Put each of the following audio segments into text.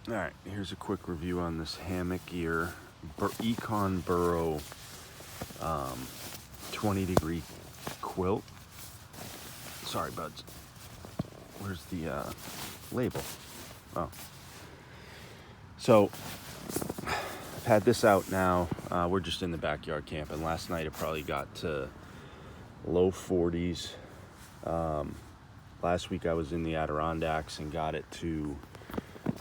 All right, here's a quick review on this hammock gear. Econ Burrow 20-degree quilt. Sorry, buds. Where's the label? Oh. So, I've had this out now. We're just in the backyard camping. Last night it probably got to low 40s. Last week I was in the Adirondacks and got it to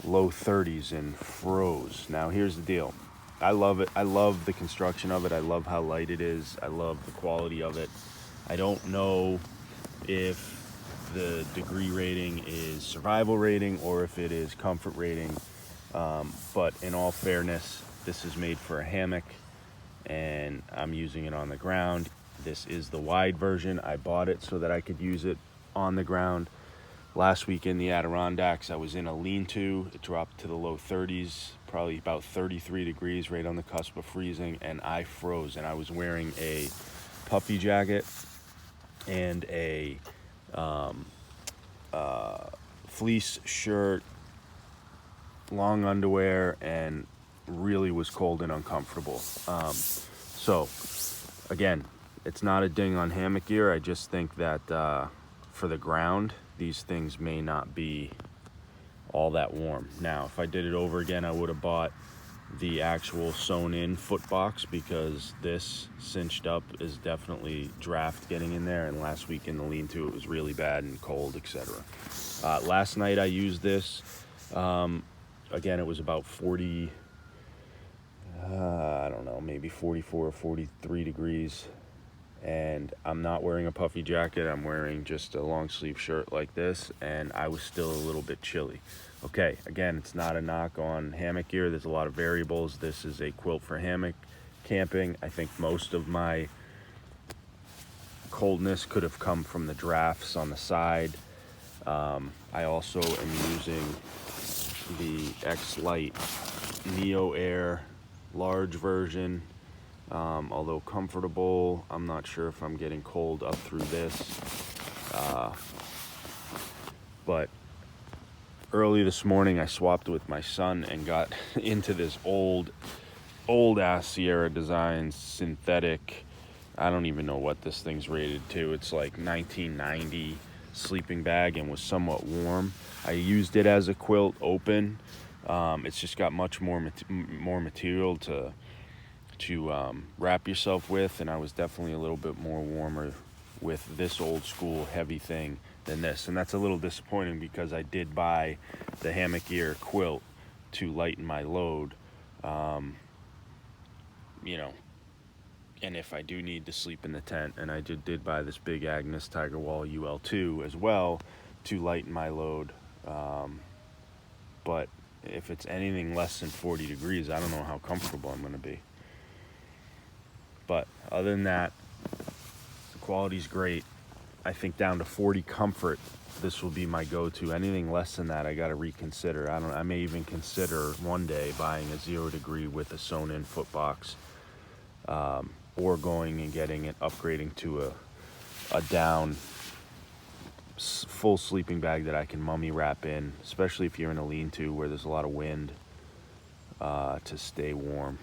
low 30s and froze. Now here's the deal. I love it. I love the construction of it. I love how light it is. I love the quality of it. I don't know if the degree rating is survival rating or if it is comfort rating. But in all fairness, this is made for a hammock and I'm using it on the ground. This is the wide version. I bought it so that I could use it on the ground. Last week in the Adirondacks, I was in a lean-to. It dropped to the low 30s, probably about 33 degrees, right on the cusp of freezing, and I froze. And I was wearing a puffy jacket and a fleece shirt, long underwear, and really was cold and uncomfortable. So, again, it's not a ding on hammock gear. I just think that for the ground, these things may not be all that warm. Now, if I did it over again, I would have bought the actual sewn-in foot box because this cinched up is definitely draft getting in there, and last week in the lean-to it was really bad and cold, etc. Last night I used this. Again, it was about 40, I don't know, maybe 44 or 43 degrees. And I'm not wearing a puffy jacket. I'm wearing just a long sleeve shirt like this, and I was still a little bit chilly. Okay, again, it's not a knock on hammock gear. There's a lot of variables. This is a quilt for hammock camping. I think most of my coldness could have come from the drafts on the side. I also am using the X-Lite Neo Air large version. Although comfortable, I'm not sure if I'm getting cold up through this. But early this morning I swapped with my son and got into this old ass Sierra Designs synthetic. I don't even know what this thing's rated to. It's like 1990 sleeping bag and was somewhat warm. I used it as a quilt open. It's just got much more material to wrap yourself with, and I was definitely a little bit more warmer with this old school heavy thing than this, and that's a little disappointing because I did buy the hammock gear quilt to lighten my load, and if I do need to sleep in the tent, and I did buy this big Agnes Tiger Wall UL2 as well to lighten my load, but if it's anything less than 40 degrees, I don't know how comfortable I'm going to be. But other than that, the quality's great. I think down to 40 comfort, this will be my go-to. Anything less than that, I got to reconsider. I may even consider one day buying a 0 degree with a sewn-in foot box, or going and getting it, upgrading to a down full sleeping bag that I can mummy wrap in, especially if you're in a lean-to where there's a lot of wind, to stay warm.